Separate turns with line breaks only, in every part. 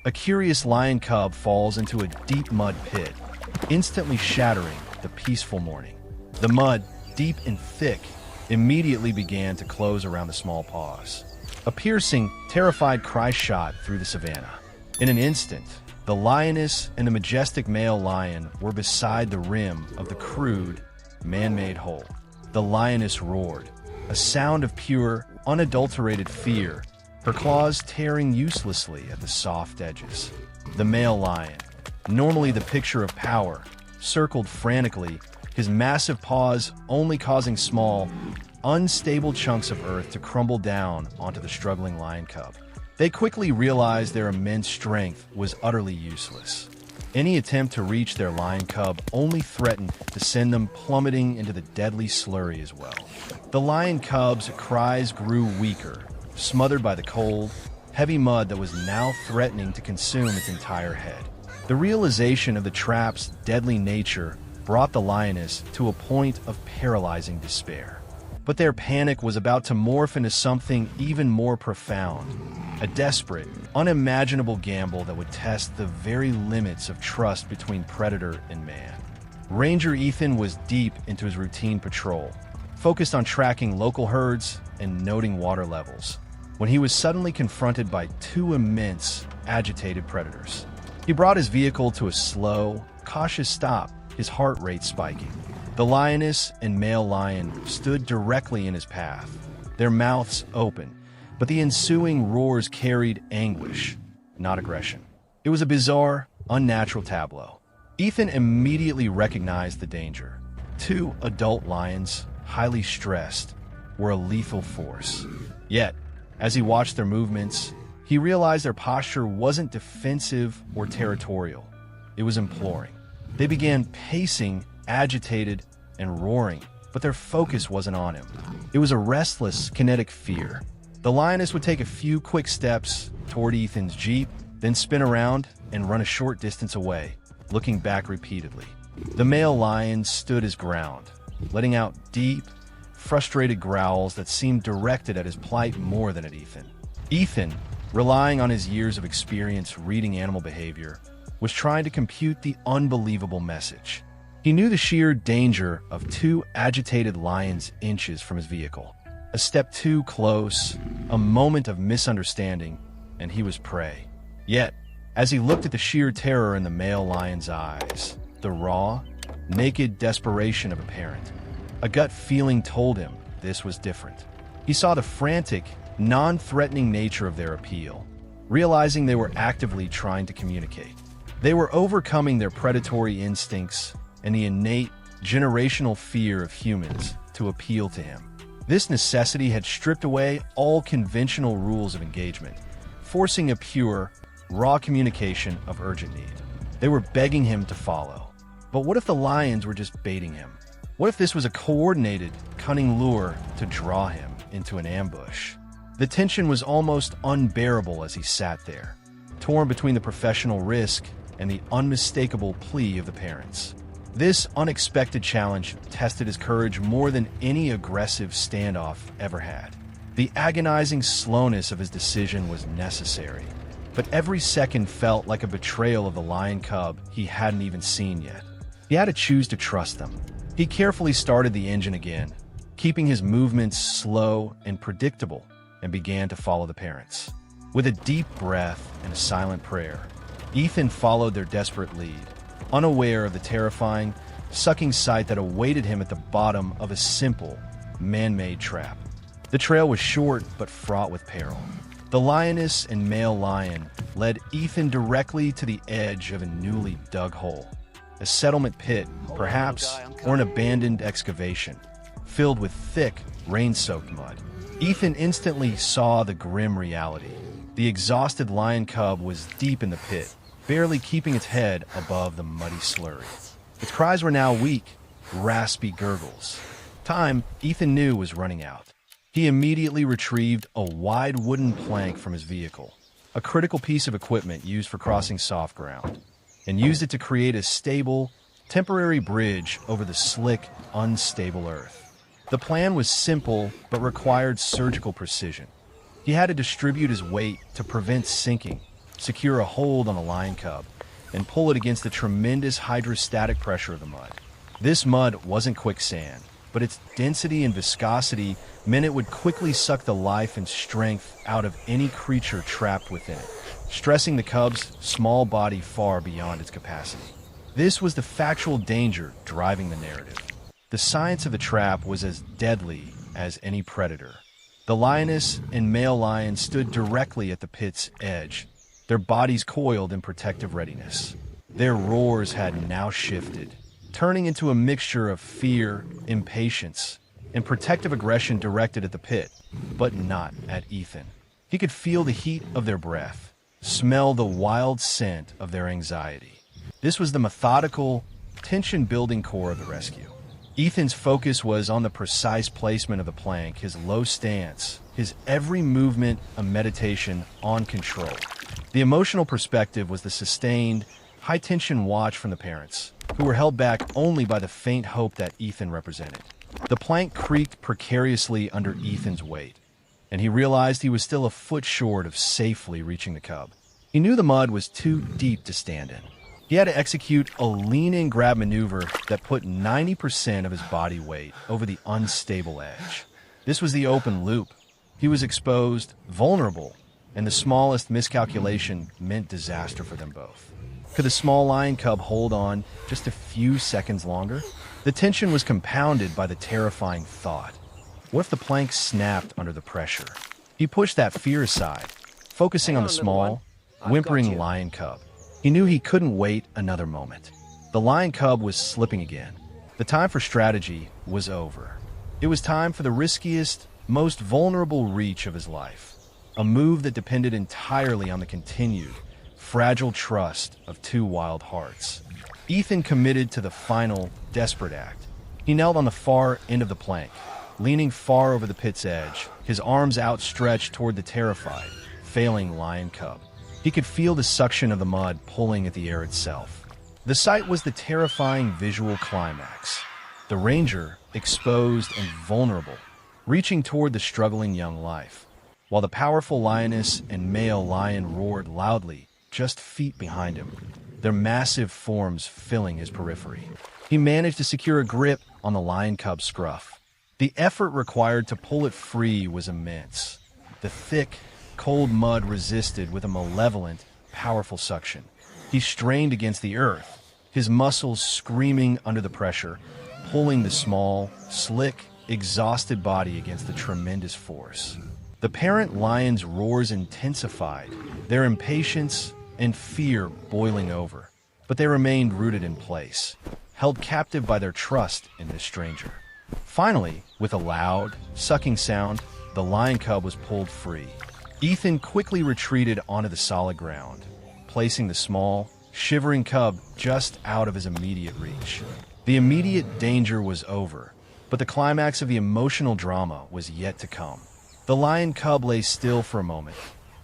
A curious lion cub falls into a deep mud pit, instantly shattering the peaceful morning. The mud, deep and thick, immediately began to close around the small paws. A piercing, terrified cry shot through the savannah. In an instant, the lioness and the majestic male lion were beside the rim of the crude, man-made hole. The lioness roared, a sound of pure, unadulterated fear, her claws tearing uselessly at the soft edges. The male lion, normally the picture of power, circled frantically, his massive paws only causing small, unstable chunks of earth to crumble down onto the struggling lion cub. They quickly realized their immense strength was utterly useless. Any attempt to reach their lion cub only threatened to send them plummeting into the deadly slurry as well. The lion cub's cries grew weaker, smothered by the cold, heavy mud that was now threatening to consume its entire head. The realization of the trap's deadly nature brought the lioness to a point of paralyzing despair. But their panic was about to morph into something even more profound, a desperate, unimaginable gamble that would test the very limits of trust between predator and man. Ranger Ethan was deep into his routine patrol, focused on tracking local herds and noting water levels, when he was suddenly confronted by two immense, agitated predators. He brought his vehicle to a slow, cautious stop, his heart rate spiking. The lioness and male lion stood directly in his path, their mouths open, but the ensuing roars carried anguish, not aggression. It was a bizarre, unnatural tableau. Ethan immediately recognized the danger. Two adult lions, highly stressed, were a lethal force. Yet, as he watched their movements, he realized their posture wasn't defensive or territorial. It was imploring. They began pacing, agitated, and roaring, but their focus wasn't on him. It was a restless, kinetic fear. The lioness would take a few quick steps toward Ethan's Jeep, then spin around and run a short distance away, looking back repeatedly. The male lion stood his ground, letting out deep, frustrated growls that seemed directed at his plight more than at Ethan. Ethan, relying on his years of experience reading animal behavior, was trying to compute the unbelievable message. He knew the sheer danger of two agitated lions inches from his vehicle. A step too close, a moment of misunderstanding, and he was prey. Yet, as he looked at the sheer terror in the male lion's eyes, the raw, naked desperation of a parent, a gut feeling told him this was different. He saw the frantic, non-threatening nature of their appeal, realizing they were actively trying to communicate. They were overcoming their predatory instincts and the innate, generational fear of humans to appeal to him. This necessity had stripped away all conventional rules of engagement, forcing a pure, raw communication of urgent need. They were begging him to follow. But what if the lions were just baiting him? What if this was a coordinated, cunning lure to draw him into an ambush? The tension was almost unbearable as he sat there, torn between the professional risk and the unmistakable plea of the parents. This unexpected challenge tested his courage more than any aggressive standoff ever had. The agonizing slowness of his decision was necessary, but every second felt like a betrayal of the lion cub he hadn't even seen yet. He had to choose to trust them. He carefully started the engine again, keeping his movements slow and predictable, and began to follow the parents. With a deep breath and a silent prayer, Ethan followed their desperate lead, unaware of the terrifying, sucking sight that awaited him at the bottom of a simple, man-made trap. The trail was short but fraught with peril. The lioness and male lion led Ethan directly to the edge of a newly dug hole. A settlement pit, perhaps, or an abandoned excavation, filled with thick, rain-soaked mud. Ethan instantly saw the grim reality. The exhausted lion cub was deep in the pit, barely keeping its head above the muddy slurry. Its cries were now weak, raspy gurgles. Time, Ethan knew, was running out. He immediately retrieved a wide wooden plank from his vehicle, a critical piece of equipment used for crossing soft ground, and used it to create a stable, temporary bridge over the slick, unstable earth. The plan was simple but required surgical precision. He had to distribute his weight to prevent sinking, secure a hold on the lion cub, and pull it against the tremendous hydrostatic pressure of the mud. This mud wasn't quicksand, but its density and viscosity meant it would quickly suck the life and strength out of any creature trapped within it, stressing the cub's small body far beyond its capacity. This was the factual danger driving the narrative. The science of the trap was as deadly as any predator. The lioness and male lion stood directly at the pit's edge, their bodies coiled in protective readiness. Their roars had now shifted, turning into a mixture of fear, impatience, and protective aggression directed at the pit, but not at Ethan. He could feel the heat of their breath, smell the wild scent of their anxiety. This was the methodical, tension-building core of the rescue. Ethan's focus was on the precise placement of the plank, his low stance, his every movement a meditation on control. The emotional perspective was the sustained, high-tension watch from the parents, who were held back only by the faint hope that Ethan represented. The plank creaked precariously under Ethan's weight, and he realized he was still a foot short of safely reaching the cub. He knew the mud was too deep to stand in. He had to execute a lean-in grab maneuver that put 90% of his body weight over the unstable edge. This was the open loop. He was exposed, vulnerable, and the smallest miscalculation meant disaster for them both. Could the small lion cub hold on just a few seconds longer? The tension was compounded by the terrifying thought. What if the plank snapped under the pressure? He pushed that fear aside, focusing on the small, whimpering lion cub. He knew he couldn't wait another moment. The lion cub was slipping again. The time for strategy was over. It was time for the riskiest, most vulnerable reach of his life. A move that depended entirely on the continued, fragile trust of two wild hearts. Ethan committed to the final, desperate act. He knelt on the far end of the plank, leaning far over the pit's edge, his arms outstretched toward the terrified, failing lion cub. He could feel the suction of the mud pulling at the air itself. The sight was the terrifying visual climax. The ranger, exposed and vulnerable, reaching toward the struggling young life, while the powerful lioness and male lion roared loudly just feet behind him, their massive forms filling his periphery. He managed to secure a grip on the lion cub's scruff. The effort required to pull it free was immense. The thick, cold mud resisted with a malevolent, powerful suction. He strained against the earth, his muscles screaming under the pressure, pulling the small, slick, exhausted body against the tremendous force. The parent lion's roars intensified, their impatience and fear boiling over, but they remained rooted in place, held captive by their trust in this stranger. Finally, with a loud, sucking sound, the lion cub was pulled free. Ethan quickly retreated onto the solid ground, placing the small, shivering cub just out of his immediate reach. The immediate danger was over, but the climax of the emotional drama was yet to come. The lion cub lay still for a moment,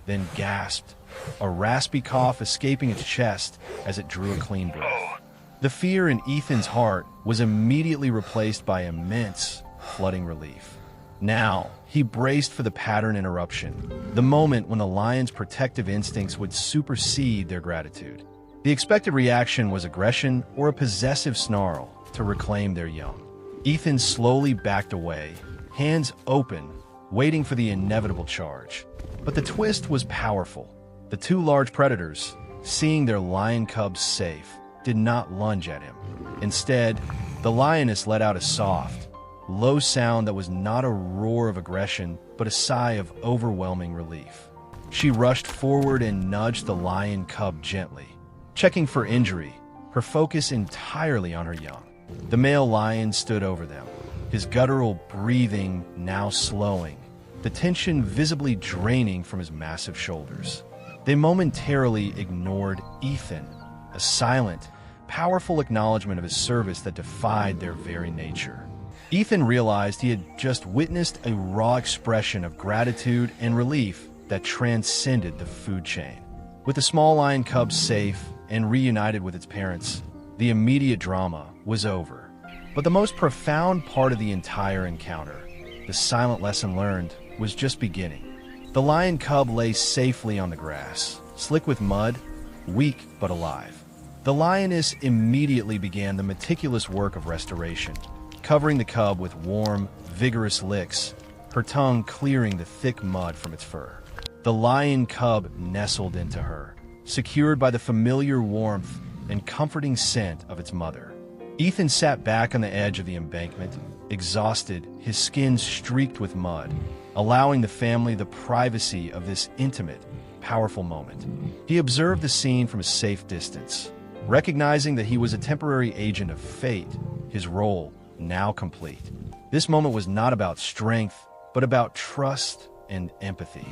then gasped, a raspy cough escaping its chest as it drew a clean breath. The fear in Ethan's heart was immediately replaced by immense, flooding relief. Now, he braced for the pattern interruption, the moment when the lion's protective instincts would supersede their gratitude. The expected reaction was aggression or a possessive snarl to reclaim their young. Ethan slowly backed away, hands open, waiting for the inevitable charge. But the twist was powerful. The two large predators, seeing their lion cubs safe, did not lunge at him. Instead, the lioness let out a soft, low sound that was not a roar of aggression, but a sigh of overwhelming relief. She rushed forward and nudged the lion cub gently, checking for injury, her focus entirely on her young. The male lion stood over them, his guttural breathing now slowing, the tension visibly draining from his massive shoulders. They momentarily ignored Ethan, a silent, powerful acknowledgement of his service that defied their very nature. Ethan realized he had just witnessed a raw expression of gratitude and relief that transcended the food chain. With the small lion cub safe and reunited with its parents, the immediate drama was over. But the most profound part of the entire encounter, the silent lesson learned, was just beginning. The lion cub lay safely on the grass, slick with mud, weak but alive. The lioness immediately began the meticulous work of restoration, covering the cub with warm, vigorous licks, her tongue clearing the thick mud from its fur. The lion cub nestled into her, secured by the familiar warmth and comforting scent of its mother. Ethan sat back on the edge of the embankment, exhausted, his skin streaked with mud, allowing the family the privacy of this intimate, powerful moment. He observed the scene from a safe distance, recognizing that he was a temporary agent of fate, his role now complete. This moment was not about strength, but about trust and empathy.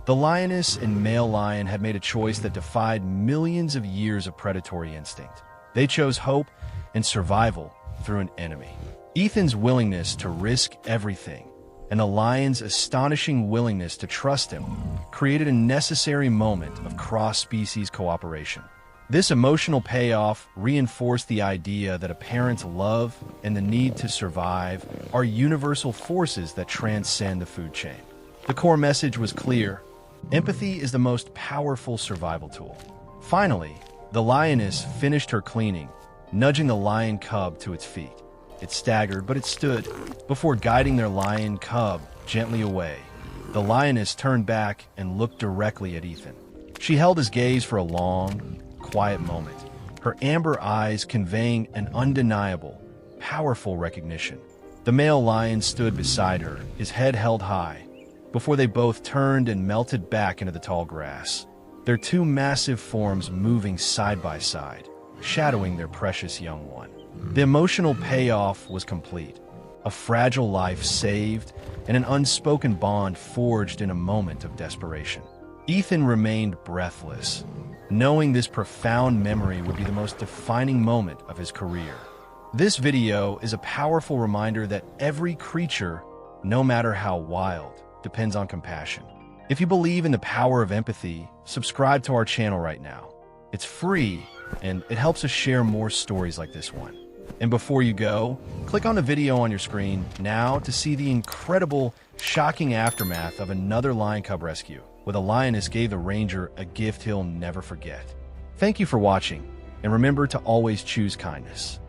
The lioness and male lion had made a choice that defied millions of years of predatory instinct. They chose hope and survival through an enemy. Ethan's willingness to risk everything and the lion's astonishing willingness to trust him created a necessary moment of cross-species cooperation. This emotional payoff reinforced the idea that a parent's love and the need to survive are universal forces that transcend the food chain. The core message was clear: empathy is the most powerful survival tool. Finally, the lioness finished her cleaning, nudging the lion cub to its feet. It staggered, but it stood, before guiding their lion cub gently away. The lioness turned back and looked directly at Ethan. She held his gaze for a long, quiet moment, her amber eyes conveying an undeniable, powerful recognition. The male lion stood beside her, his head held high, before they both turned and melted back into the tall grass, their two massive forms moving side by side, shadowing their precious young one. The emotional payoff was complete. A fragile life saved and an unspoken bond forged in a moment of desperation. Ethan remained breathless, knowing this profound memory would be the most defining moment of his career. This video is a powerful reminder that every creature, no matter how wild, depends on compassion. If you believe in the power of empathy, subscribe to our channel right now. It's free, and it helps us share more stories like this one. And before you go, click on the video on your screen now to see the incredible, shocking aftermath of another lion cub rescue, where the lioness gave the ranger a gift he'll never forget. Thank you for watching, and remember to always choose kindness.